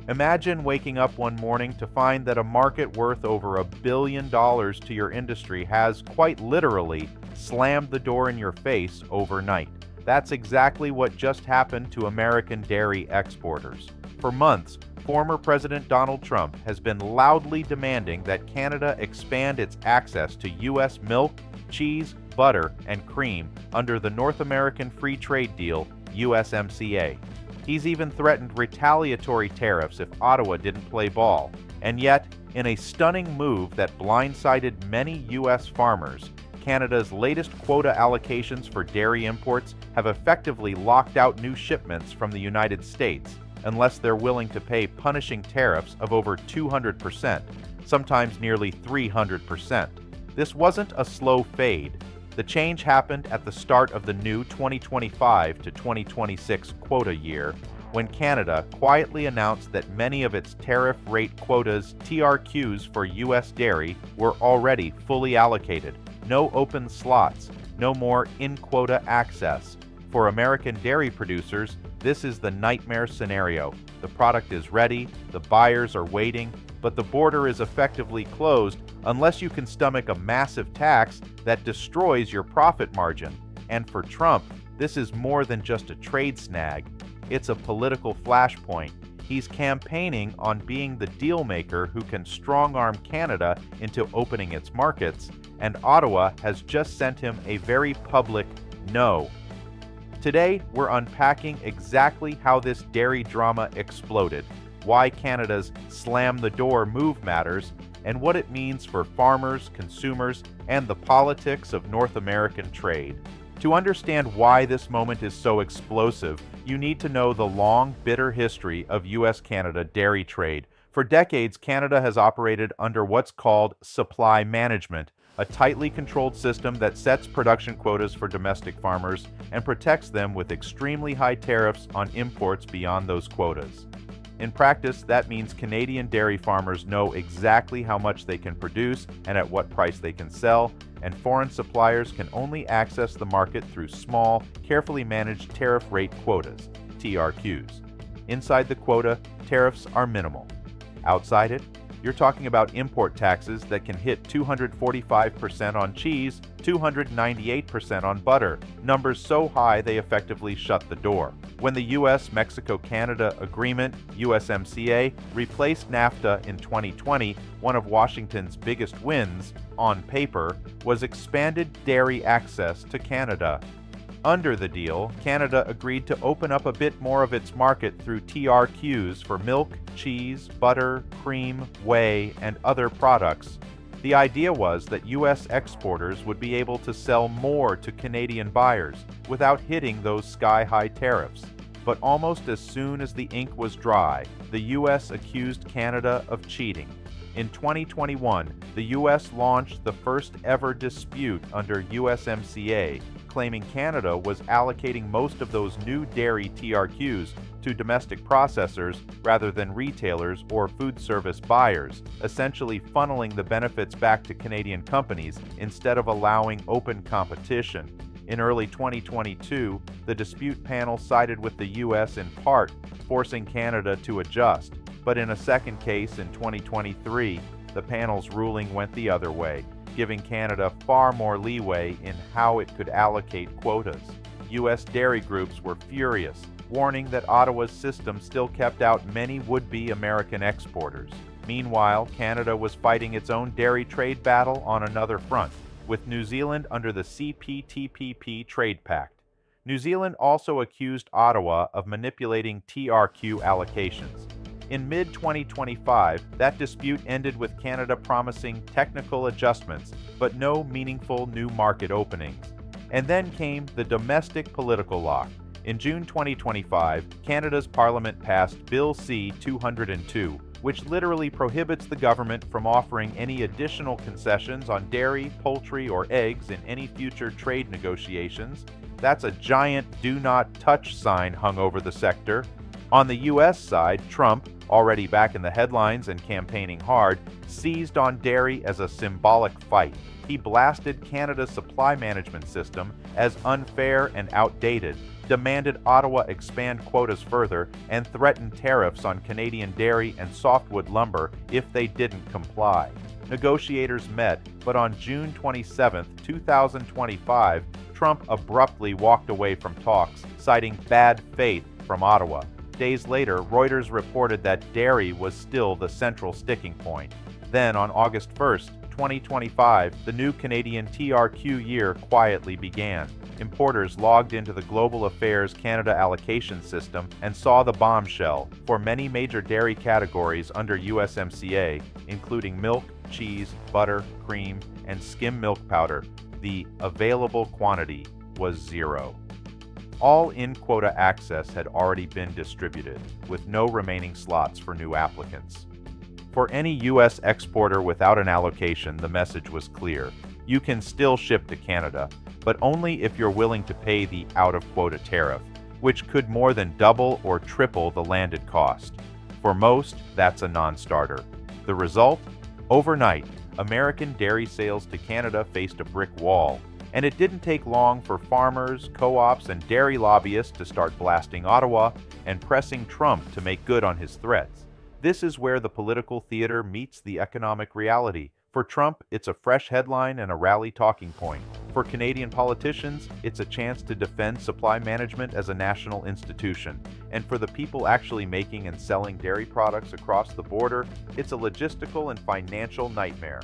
Imagine waking up one morning to find that a market worth over $1 billion to your industry has, quite literally, slammed the door in your face overnight. That's exactly what just happened to American dairy exporters. For months, former President Donald Trump has been loudly demanding that Canada expand its access to U.S. milk, cheese, butter, and cream under the North American Free Trade Deal, USMCA. He's even threatened retaliatory tariffs if Ottawa didn't play ball. And yet, in a stunning move that blindsided many U.S. farmers, Canada's latest quota allocations for dairy imports have effectively locked out new shipments from the United States, unless they're willing to pay punishing tariffs of over 200%, sometimes nearly 300%. This wasn't a slow fade. The change happened at the start of the new 2025 to 2026 quota year, when Canada quietly announced that many of its tariff rate quotas (TRQs) for U.S. dairy were already fully allocated. No open slots, no more in-quota access. For American dairy producers, this is the nightmare scenario. The product is ready, the buyers are waiting, but the border is effectively closed unless you can stomach a massive tax that destroys your profit margin. And for Trump, this is more than just a trade snag. It's a political flashpoint. He's campaigning on being the deal maker who can strong-arm Canada into opening its markets, and Ottawa has just sent him a very public no. Today, we're unpacking exactly how this dairy drama exploded, why Canada's slam the door move matters, and what it means for farmers, consumers, and the politics of North American trade. To understand why this moment is so explosive, you need to know the long, bitter history of U.S.-Canada dairy trade. For decades, Canada has operated under what's called supply management, a tightly controlled system that sets production quotas for domestic farmers and protects them with extremely high tariffs on imports beyond those quotas. In practice, that means Canadian dairy farmers know exactly how much they can produce and at what price they can sell, and foreign suppliers can only access the market through small, carefully managed tariff rate quotas, TRQs. Inside the quota, tariffs are minimal. Outside it, you're talking about import taxes that can hit 245% on cheese, 298% on butter, numbers so high they effectively shut the door. When the U.S.-Mexico-Canada Agreement, USMCA, replaced NAFTA in 2020, one of Washington's biggest wins, on paper, was expanded dairy access to Canada. Under the deal, Canada agreed to open up a bit more of its market through TRQs for milk, cheese, butter, cream, whey, and other products. The idea was that U.S. exporters would be able to sell more to Canadian buyers without hitting those sky-high tariffs. But almost as soon as the ink was dry, the U.S. accused Canada of cheating. In 2021, the U.S. launched the first ever dispute under USMCA, claiming Canada was allocating most of those new dairy TRQs to domestic processors rather than retailers or food service buyers, essentially funneling the benefits back to Canadian companies instead of allowing open competition. In early 2022, the dispute panel sided with the U.S. in part, forcing Canada to adjust. But in a second case in 2023, the panel's ruling went the other way, giving Canada far more leeway in how it could allocate quotas. U.S. dairy groups were furious, warning that Ottawa's system still kept out many would-be American exporters. Meanwhile, Canada was fighting its own dairy trade battle on another front, with New Zealand under the CPTPP Trade Pact. New Zealand also accused Ottawa of manipulating TRQ allocations. In mid-2025, that dispute ended with Canada promising technical adjustments, but no meaningful new market openings. And then came the domestic political lock. In June 2025, Canada's Parliament passed Bill C-202, which literally prohibits the government from offering any additional concessions on dairy, poultry, or eggs in any future trade negotiations. That's a giant "do not touch" sign hung over the sector. On the U.S. side, Trump, already back in the headlines and campaigning hard, seized on dairy as a symbolic fight. He blasted Canada's supply management system as unfair and outdated, demanded Ottawa expand quotas further, and threatened tariffs on Canadian dairy and softwood lumber if they didn't comply. Negotiators met, but on June 27, 2025, Trump abruptly walked away from talks, citing bad faith from Ottawa. Days later, Reuters reported that dairy was still the central sticking point. Then, on August 1, 2025, the new Canadian TRQ year quietly began. Importers logged into the Global Affairs Canada allocation system and saw the bombshell for many major dairy categories under USMCA, including milk, cheese, butter, cream, and skim milk powder. The available quantity was zero. All in-quota access had already been distributed, with no remaining slots for new applicants. For any U.S. exporter without an allocation, the message was clear. You can still ship to Canada, but only if you're willing to pay the out-of-quota tariff, which could more than double or triple the landed cost. For most, that's a non-starter. The result? Overnight, American dairy sales to Canada faced a brick wall, and it didn't take long for farmers, co-ops, and dairy lobbyists to start blasting Ottawa and pressing Trump to make good on his threats. This is where the political theater meets the economic reality. For Trump, it's a fresh headline and a rally talking point. For Canadian politicians, it's a chance to defend supply management as a national institution. And for the people actually making and selling dairy products across the border, it's a logistical and financial nightmare.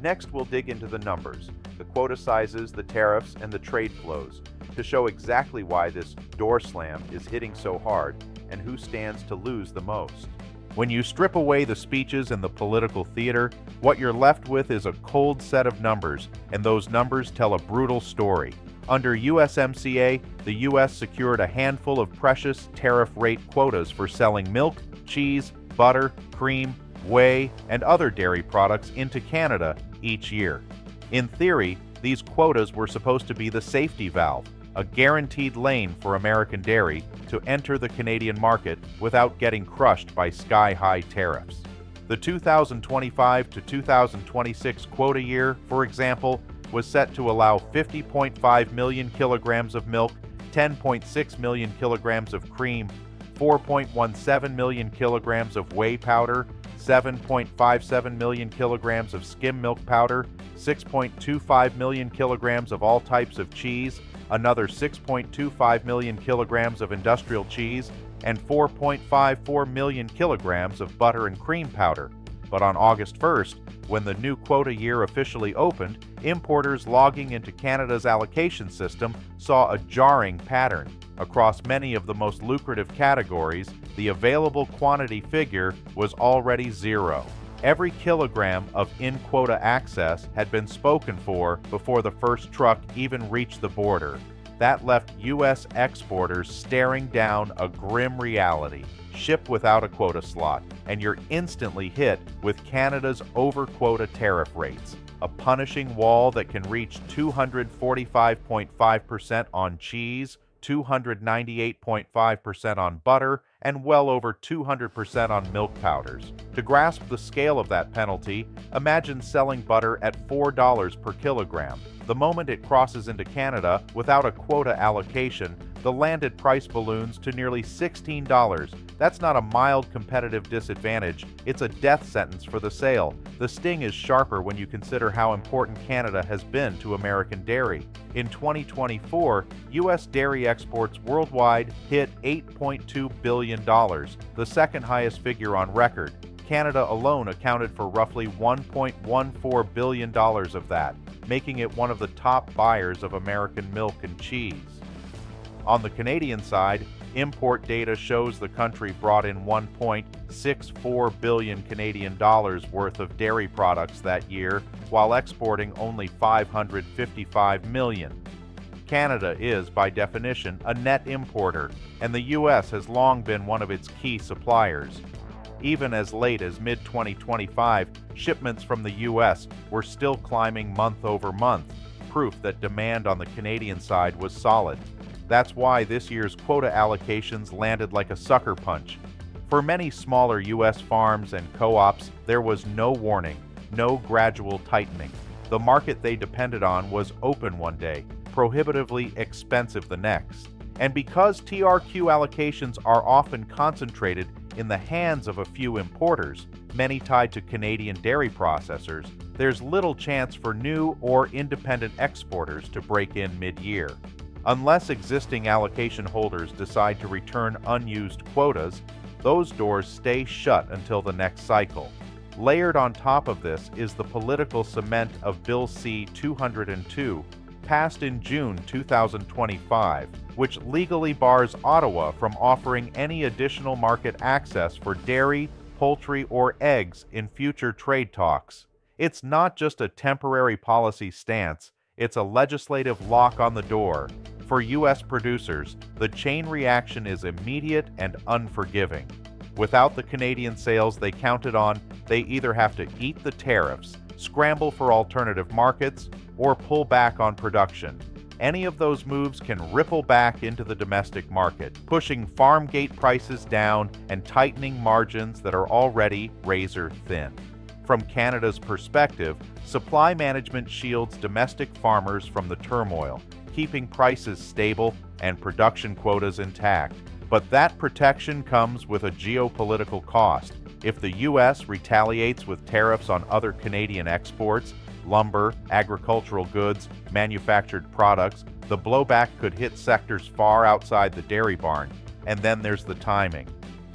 Next, we'll dig into the numbers, the quota sizes, the tariffs, and the trade flows, to show exactly why this door slam is hitting so hard and who stands to lose the most. When you strip away the speeches and the political theater, what you're left with is a cold set of numbers, and those numbers tell a brutal story. Under USMCA, the U.S. secured a handful of precious tariff rate quotas for selling milk, cheese, butter, cream, whey, and other dairy products into Canada each year. In theory, these quotas were supposed to be the safety valve, a guaranteed lane for American dairy to enter the Canadian market without getting crushed by sky-high tariffs. The 2025 to 2026 quota year, for example, was set to allow 50.5 million kilograms of milk, 10.6 million kilograms of cream, 4.17 million kilograms of whey powder, 7.57 million kilograms of skim milk powder, 6.25 million kilograms of all types of cheese, another 6.25 million kilograms of industrial cheese, and 4.54 million kilograms of butter and cream powder. But on August 1st, when the new quota year officially opened, importers logging into Canada's allocation system saw a jarring pattern. Across many of the most lucrative categories, the available quantity figure was already zero. Every kilogram of in-quota access had been spoken for before the first truck even reached the border. That left U.S. exporters staring down a grim reality. Ship without a quota slot, and you're instantly hit with Canada's over-quota tariff rates, a punishing wall that can reach 245.5% on cheese, 298.5% on butter, and well over 200% on milk powders. To grasp the scale of that penalty, imagine selling butter at $4 per kilogram. The moment it crosses into Canada without a quota allocation, the landed price balloons to nearly $16. That's not a mild competitive disadvantage, it's a death sentence for the sale. The sting is sharper when you consider how important Canada has been to American dairy. In 2024, U.S. dairy exports worldwide hit $8.2 billion, the second highest figure on record. Canada alone accounted for roughly $1.14 billion of that, making it one of the top buyers of American milk and cheese. On the Canadian side, import data shows the country brought in $1.64 billion Canadian dollars worth of dairy products that year, while exporting only $555 million. Canada is, by definition, a net importer, and the U.S. has long been one of its key suppliers. Even as late as mid-2025, shipments from the U.S. were still climbing month over month, proof that demand on the Canadian side was solid. That's why this year's quota allocations landed like a sucker punch. For many smaller U.S. farms and co-ops, there was no warning, no gradual tightening. The market they depended on was open one day, prohibitively expensive the next. And because TRQ allocations are often concentrated in the hands of a few importers, many tied to Canadian dairy processors, there's little chance for new or independent exporters to break in mid-year. Unless existing allocation holders decide to return unused quotas, those doors stay shut until the next cycle. Layered on top of this is the political cement of Bill C-202, passed in June 2025, which legally bars Ottawa from offering any additional market access for dairy, poultry, or eggs in future trade talks. It's not just a temporary policy stance, it's a legislative lock on the door. For U.S. producers, the chain reaction is immediate and unforgiving. Without the Canadian sales they counted on, they either have to eat the tariffs, scramble for alternative markets, or pull back on production. Any of those moves can ripple back into the domestic market, pushing farm gate prices down and tightening margins that are already razor thin. From Canada's perspective, supply management shields domestic farmers from the turmoil, keeping prices stable and production quotas intact. But that protection comes with a geopolitical cost. If the U.S. retaliates with tariffs on other Canadian exports, lumber, agricultural goods, manufactured products, the blowback could hit sectors far outside the dairy barn. And then there's the timing.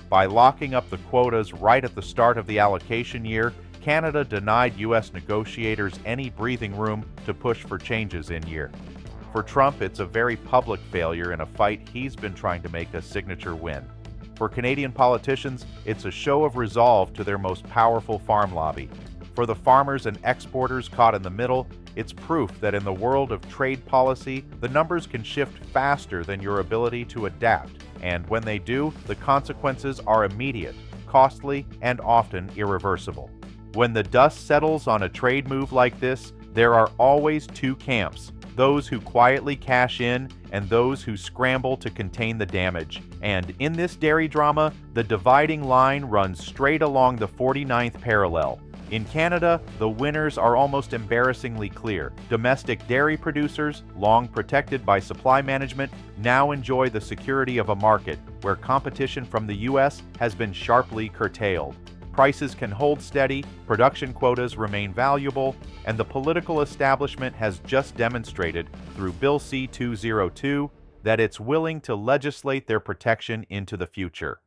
By locking up the quotas right at the start of the allocation year, Canada denied U.S. negotiators any breathing room to push for changes in year. For Trump, it's a very public failure in a fight he's been trying to make a signature win. For Canadian politicians, it's a show of resolve to their most powerful farm lobby. For the farmers and exporters caught in the middle, it's proof that in the world of trade policy, the numbers can shift faster than your ability to adapt, and when they do, the consequences are immediate, costly, and often irreversible. When the dust settles on a trade move like this, there are always two camps: those who quietly cash in and those who scramble to contain the damage. And in this dairy drama, the dividing line runs straight along the 49th parallel. In Canada, the winners are almost embarrassingly clear. Domestic dairy producers, long protected by supply management, now enjoy the security of a market where competition from the U.S. has been sharply curtailed. Prices can hold steady, production quotas remain valuable, and the political establishment has just demonstrated through Bill C-202 that it's willing to legislate their protection into the future.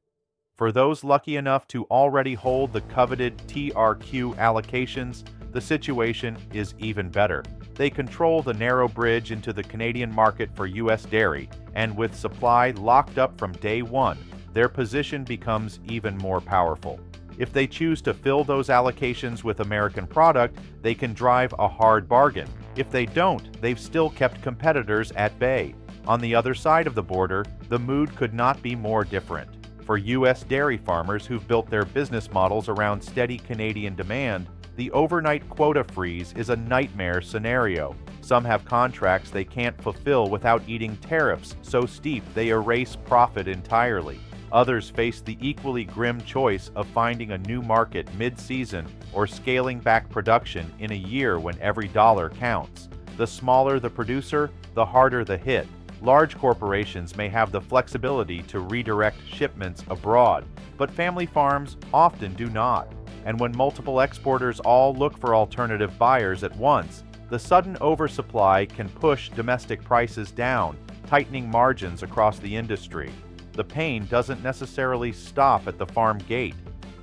For those lucky enough to already hold the coveted TRQ allocations, the situation is even better. They control the narrow bridge into the Canadian market for U.S. dairy, and with supply locked up from day one, their position becomes even more powerful. If they choose to fill those allocations with American product, they can drive a hard bargain. If they don't, they've still kept competitors at bay. On the other side of the border, the mood could not be more different. For U.S. dairy farmers who've built their business models around steady Canadian demand, the overnight quota freeze is a nightmare scenario. Some have contracts they can't fulfill without eating tariffs so steep they erase profit entirely. Others face the equally grim choice of finding a new market mid-season or scaling back production in a year when every dollar counts. The smaller the producer, the harder the hit. Large corporations may have the flexibility to redirect shipments abroad, but family farms often do not. And when multiple exporters all look for alternative buyers at once, the sudden oversupply can push domestic prices down, tightening margins across the industry. The pain doesn't necessarily stop at the farm gate.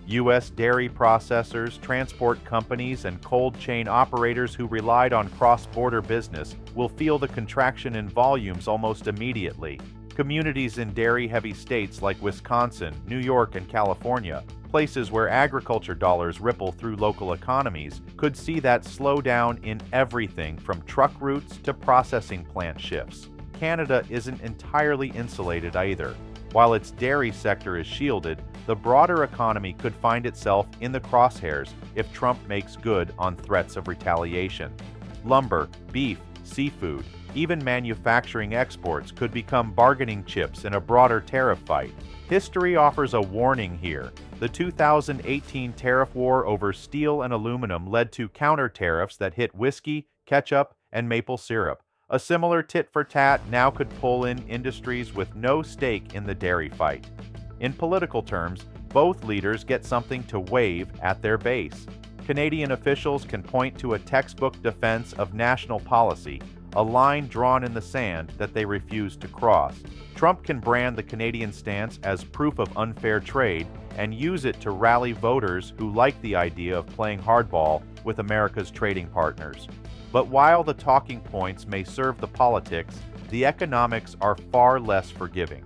U.S. dairy processors, transport companies, and cold chain operators who relied on cross-border business will feel the contraction in volumes almost immediately. Communities in dairy-heavy states like Wisconsin, New York, and California, places where agriculture dollars ripple through local economies, could see that slowdown in everything from truck routes to processing plant shifts. Canada isn't entirely insulated either. While its dairy sector is shielded, the broader economy could find itself in the crosshairs if Trump makes good on threats of retaliation. Lumber, beef, seafood, even manufacturing exports could become bargaining chips in a broader tariff fight. History offers a warning here. The 2018 tariff war over steel and aluminum led to counter tariffs that hit whiskey, ketchup, and maple syrup. A similar tit-for-tat now could pull in industries with no stake in the dairy fight. In political terms, both leaders get something to wave at their base. Canadian officials can point to a textbook defense of national policy, a line drawn in the sand that they refuse to cross. Trump can brand the Canadian stance as proof of unfair trade and use it to rally voters who like the idea of playing hardball with America's trading partners. But while the talking points may serve the politics, the economics are far less forgiving.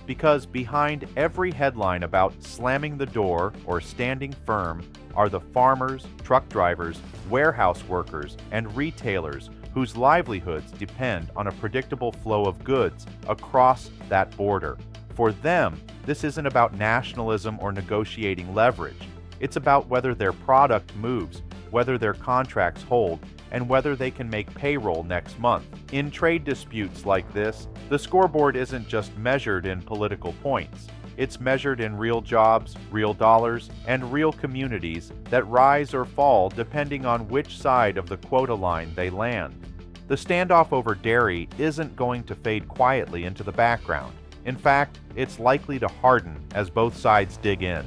Because behind every headline about slamming the door or standing firm are the farmers, truck drivers, warehouse workers, and retailers whose livelihoods depend on a predictable flow of goods across that border. For them, this isn't about nationalism or negotiating leverage. It's about whether their product moves, whether their contracts hold, and whether they can make payroll next month. In trade disputes like this, the scoreboard isn't just measured in political points. It's measured in real jobs, real dollars, and real communities that rise or fall depending on which side of the quota line they land. The standoff over dairy isn't going to fade quietly into the background. In fact, it's likely to harden as both sides dig in.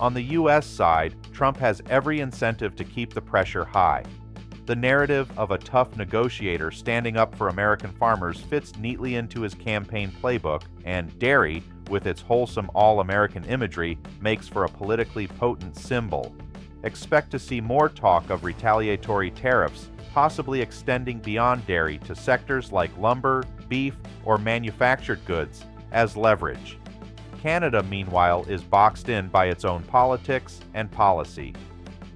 On the U.S. side, Trump has every incentive to keep the pressure high. The narrative of a tough negotiator standing up for American farmers fits neatly into his campaign playbook, and dairy, with its wholesome all-American imagery, makes for a politically potent symbol. Expect to see more talk of retaliatory tariffs, possibly extending beyond dairy to sectors like lumber, beef, or manufactured goods, as leverage. Canada, meanwhile, is boxed in by its own politics and policy.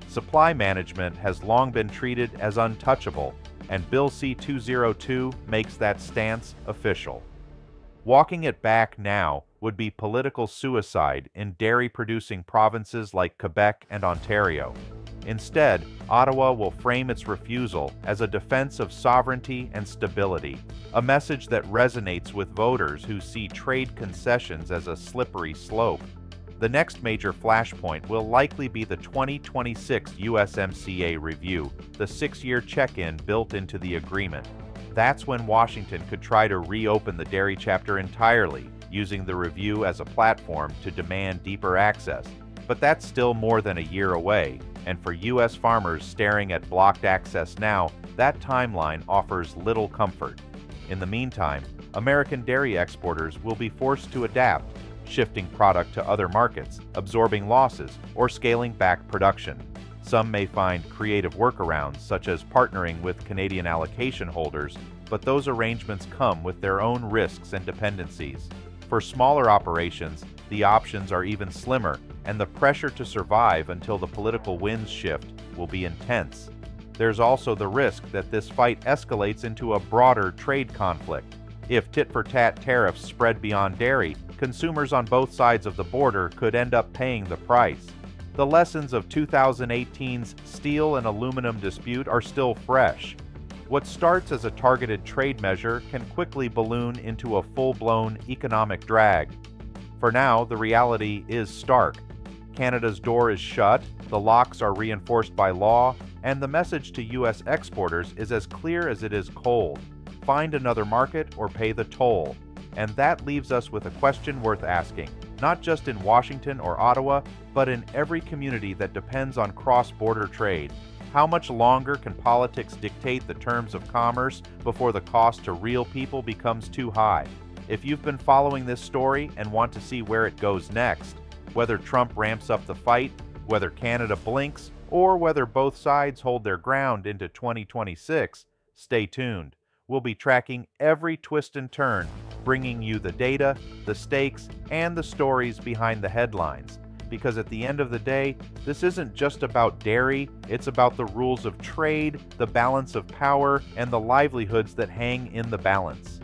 Supply management has long been treated as untouchable, and Bill C-202 makes that stance official. Walking it back now would be political suicide in dairy-producing provinces like Quebec and Ontario. Instead, Ottawa will frame its refusal as a defense of sovereignty and stability, a message that resonates with voters who see trade concessions as a slippery slope. The next major flashpoint will likely be the 2026 USMCA review, the 6-year check-in built into the agreement. That's when Washington could try to reopen the dairy chapter entirely, using the review as a platform to demand deeper access. But that's still more than a year away, and for U.S. farmers staring at blocked access now, that timeline offers little comfort. In the meantime, American dairy exporters will be forced to adapt, shifting product to other markets, absorbing losses, or scaling back production. Some may find creative workarounds, such as partnering with Canadian allocation holders, but those arrangements come with their own risks and dependencies. For smaller operations, the options are even slimmer, and the pressure to survive until the political winds shift will be intense. There's also the risk that this fight escalates into a broader trade conflict. If tit-for-tat tariffs spread beyond dairy, consumers on both sides of the border could end up paying the price. The lessons of 2018's steel and aluminum dispute are still fresh. What starts as a targeted trade measure can quickly balloon into a full-blown economic drag. For now, the reality is stark. Canada's door is shut, the locks are reinforced by law, and the message to U.S. exporters is as clear as it is cold. Find another market or pay the toll. And that leaves us with a question worth asking, not just in Washington or Ottawa, but in every community that depends on cross-border trade. How much longer can politics dictate the terms of commerce before the cost to real people becomes too high? If you've been following this story and want to see where it goes next, whether Trump ramps up the fight, whether Canada blinks, or whether both sides hold their ground into 2026, stay tuned. We'll be tracking every twist and turn, bringing you the data, the stakes, and the stories behind the headlines. Because at the end of the day, this isn't just about dairy, it's about the rules of trade, the balance of power, and the livelihoods that hang in the balance.